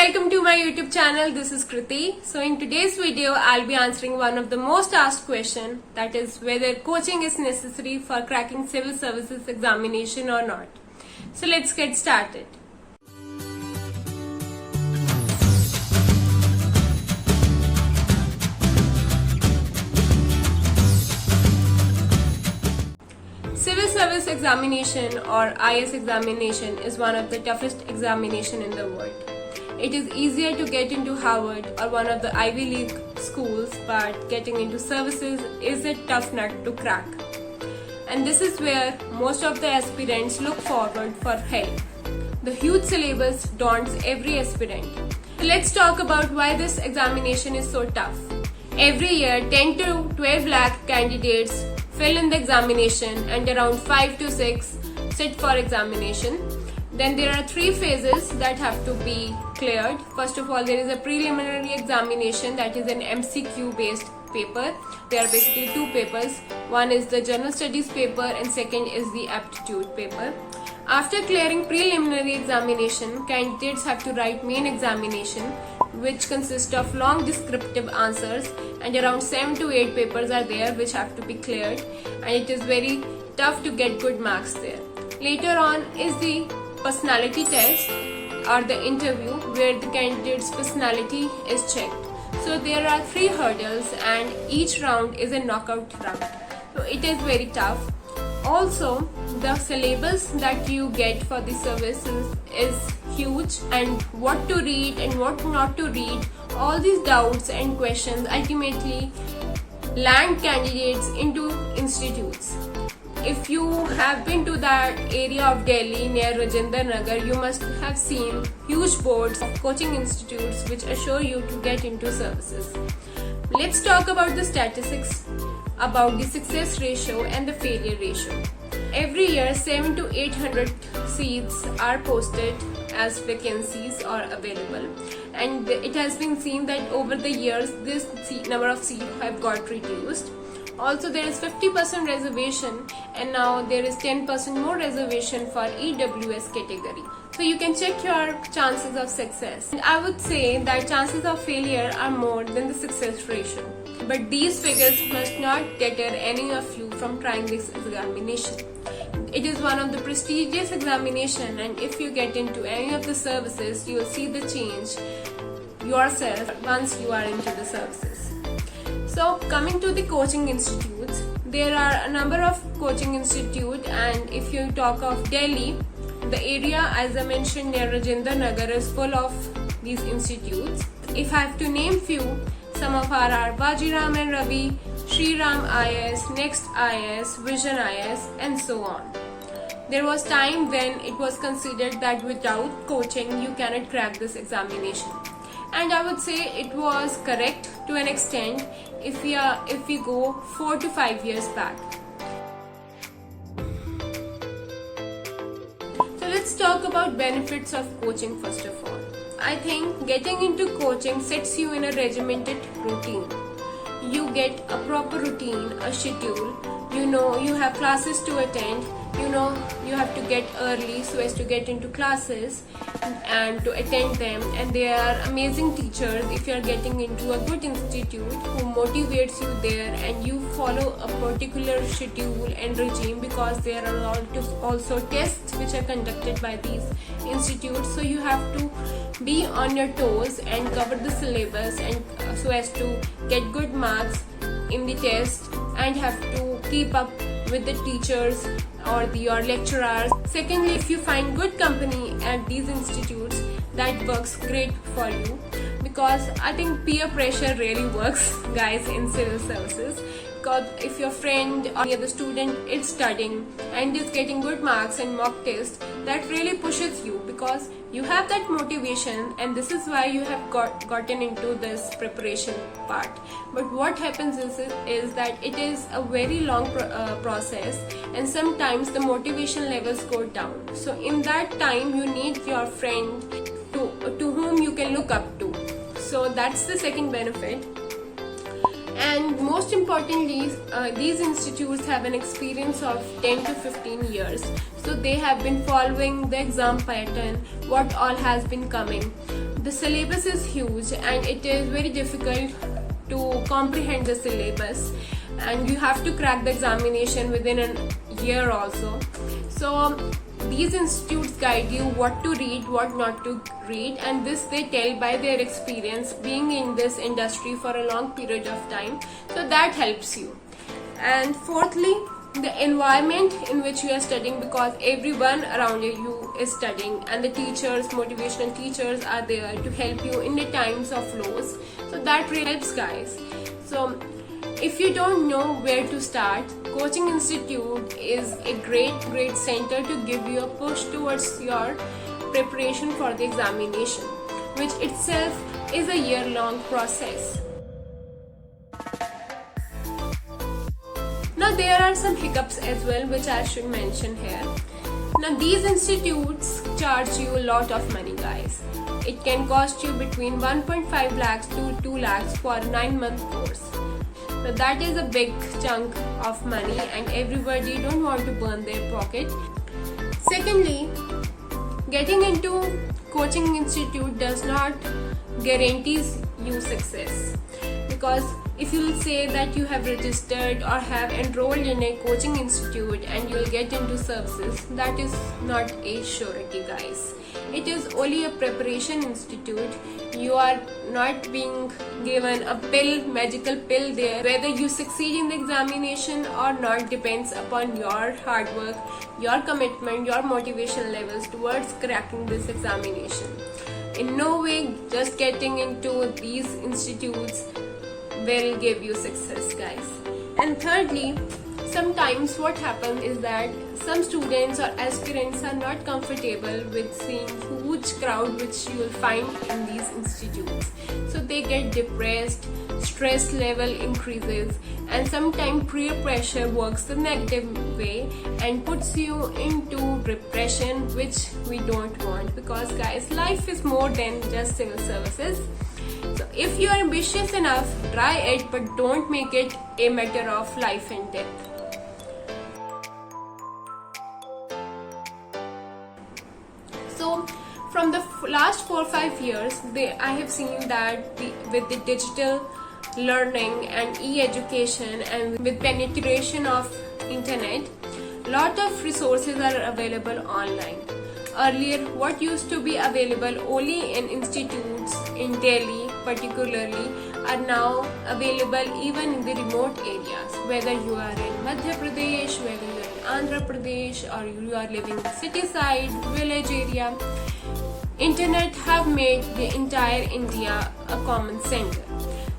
welcome to my YouTube channel. This is Kriti. So in today's video, I'll be answering one of the most asked question, that is whether coaching is necessary for cracking civil services examination or not. So let's get started. Civil service examination or IS examination is one of the toughest examination in the world. It is easier to get into Harvard or one of the Ivy League schools, but getting into services is a tough nut to crack. And this is where most of the aspirants look forward for help. The huge syllabus daunts every aspirant. So let's talk about why this examination is so tough. Every year, 10 to 12 lakh candidates fill in the examination and around 5 to 6 sit for examination. Then there are 3 phases that have to be cleared. First of all, there is a preliminary examination, that is an MCQ based paper. There are basically 2 papers. One is the general studies paper and second is the aptitude paper. After clearing preliminary examination, candidates have to write main examination, which consists of long descriptive answers, and around 7 to 8 papers are there which have to be cleared, and it is very tough to get good marks there. Later on is the personality test or the interview, where the candidate's personality is checked. So there are 3 hurdles and each round is a knockout round. So it is very tough. Also, the syllabus that you get for the services is huge, and what to read and what not to read, all these doubts and questions ultimately land candidates into institutes. If you have been to that area of Delhi near Rajendra Nagar, you must have seen huge boards of coaching institutes which assure you to get into services. Let's talk about the statistics about the success ratio and the failure ratio. Every year, 7 to 800 seats are posted as vacancies are available, and it has been seen that over the years this number of seats have got reduced. Also, there is 50% reservation, and now there is 10% more reservation for EWS category. So you can check your chances of success. And I would say that chances of failure are more than the success ratio. But these figures must not deter any of you from trying this examination. It is one of the prestigious examination, and if you get into any of the services, you will see the change yourself once you are into the services. So coming to the coaching institutes, there are a number of coaching institutes, and if you talk of Delhi, the area as I mentioned near Rajendra Nagar is full of these institutes. If I have to name few, some of are Bajiram and Ravi, Shri Ram IS, Next IS, Vision IS, and so on. There was time when it was considered that without coaching you cannot crack this examination. And I would say it was correct to an extent if we go 4 to 5 years back. So let's talk about benefits of coaching first of all. I think getting into coaching sets you in a regimented routine. You get a proper routine, a schedule. You have classes to attend. You have to get early so as to get into classes and to attend them, and they are amazing teachers if you are getting into a good institute who motivates you there, and you follow a particular schedule and regime, because there are also tests which are conducted by these institutes. So you have to be on your toes and cover the syllabus, and so as to get good marks in the test, and have to keep up with the teachers or your lecturers. Secondly, if you find good company at these institutes, that works great for you, because I think peer pressure really works, guys, in civil services. Because if your friend or the other student is studying and is getting good marks and mock tests, that really pushes you, because you have that motivation, and this is why you have gotten into this preparation part. But what happens is that it is a very long process, and sometimes the motivation levels go down. So in that time you need your friend to whom you can look up to. So that's the second benefit. And most importantly, these institutes have an experience of 10 to 15 years. So they have been following the exam pattern, what all has been coming. the syllabus is huge and it is very difficult to comprehend the syllabus, and you have to crack the examination within a year also. So these institutes guide you what to read, what not to read, and this they tell by their experience being in this industry for a long period of time. So that helps you. And fourthly, the environment in which you are studying, because everyone around you is studying and the teachers, motivational teachers are there to help you in the times of lows. So that really helps, guys. So if you don't know where to start, Coaching Institute is a great center to give you a push towards your preparation for the examination, which itself is a year-long process. Now there are some hiccups as well which I should mention here. Now these institutes charge you a lot of money, guys. It can cost you between 1.5 lakhs to 2 lakhs for a 9-month course. So that is a big chunk of money and everybody don't want to burn their pocket. Secondly, getting into Coaching Institute does not guarantees you success, because if you will say that you have registered or have enrolled in a coaching institute and you will get into services, that is not a surety, guys. It is only a preparation institute. You are not being given a pill, magical pill there. Whether you succeed in the examination or not depends upon your hard work, your commitment, your motivation levels towards cracking this examination. In no way just getting into these institutes will give you success, guys. And thirdly, sometimes what happens is that some students or aspirants are not comfortable with seeing huge crowd which you will find in these institutes. So they get depressed, stress level increases, and sometimes peer pressure works the negative way and puts you into depression, which we don't want, because guys, life is more than just civil services. So if you are ambitious enough, try it, but don't make it a matter of life and death. So from the last 4 or 5 years, I have seen that with the digital learning and e-education and with penetration of internet, lot of resources are available online. Earlier, what used to be available only in institutes in Delhi particularly are now available even in the remote areas. Whether you are in Madhya Pradesh, whether you are in Andhra Pradesh, or you are living in city side, village area, internet have made the entire India a common center.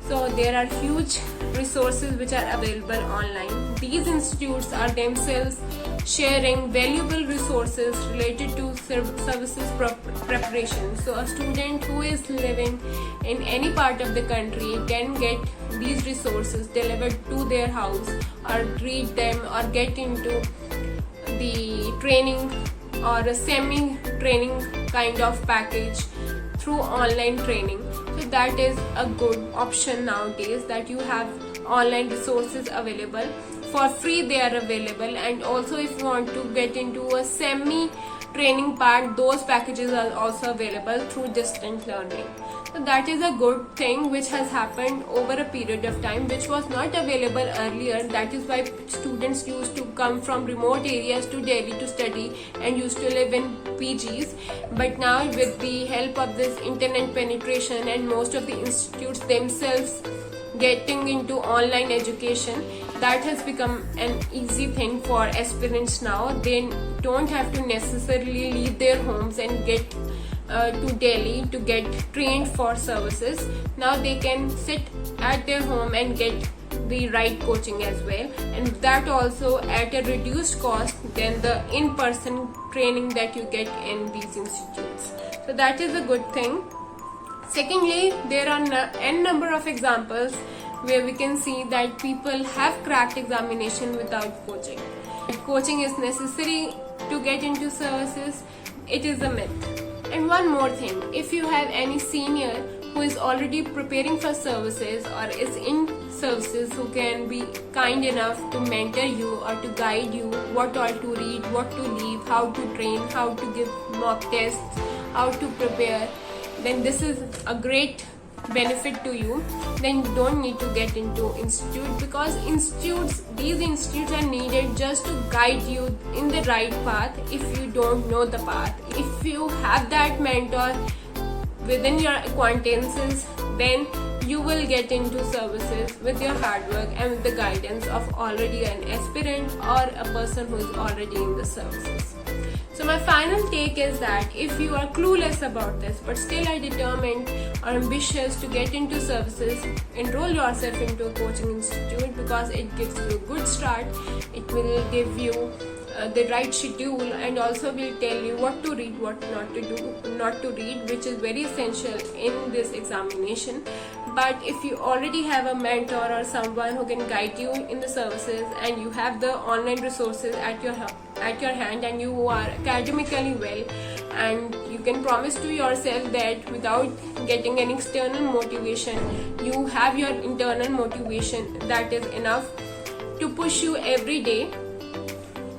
So there are huge resources which are available online. These institutes are themselves sharing valuable resources related to services preparation. So a student who is living in any part of the country can get these resources delivered to their house, or read them, or get into the training or a semi-training kind of package through online training. So that is a good option nowadays, that you have online resources available. For free they are available, and also if you want to get into a semi-training part, those packages are also available through distant learning. So that is a good thing which has happened over a period of time, which was not available earlier. That is why students used to come from remote areas to Delhi to study and used to live in PGs. But now with the help of this internet penetration and most of the institutes themselves getting into online education, that has become an easy thing for aspirants now. They don't have to necessarily leave their homes and get to Delhi to get trained for services. Now they can sit at their home and get the right coaching as well, and that also at a reduced cost than the in-person training that you get in these institutes. So that is a good thing. Secondly, there are n number of examples where we can see that people have cracked examination without coaching. Coaching is necessary to get into services. It is a myth. And one more thing, if you have any senior who is already preparing for services or is in services, who can be kind enough to mentor you or to guide you what all to read, what to leave, how to train, how to give mock tests, how to prepare, then this is a great benefit to you. Then you don't need to get into institute, because these institutes are needed just to guide you in the right path if you don't know the path. If you have that mentor within your acquaintances, then you will get into services with your hard work and with the guidance of already an aspirant or a person who is already in the services. So my final take is that if you are clueless about this but still are determined or ambitious to get into services, enroll yourself into a coaching institute, because it gives you a good start. It will give you the right schedule, and also will tell you what to read, what not to read, which is very essential in this examination. But if you already have a mentor or someone who can guide you in the services, and you have the online resources at your hand, and you are academically well, and you can promise to yourself that without getting an external motivation, you have your internal motivation that is enough to push you every day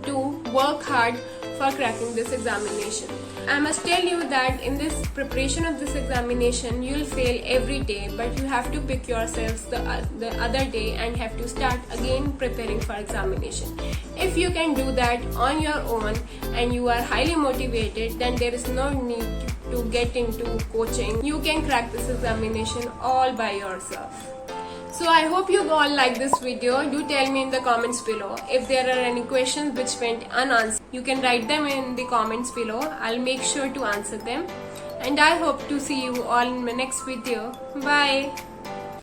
to work hard for cracking this examination. I must tell you that in this preparation of this examination, you will fail every day, but you have to pick yourselves the other day and have to start again preparing for examination. If you can do that on your own and you are highly motivated, then there is no need to get into coaching. You can crack this examination all by yourself. So I hope you all like this video. Do tell me in the comments below. If there are any questions which went unanswered, you can write them in the comments below. I'll make sure to answer them. And I hope to see you all in my next video. Bye.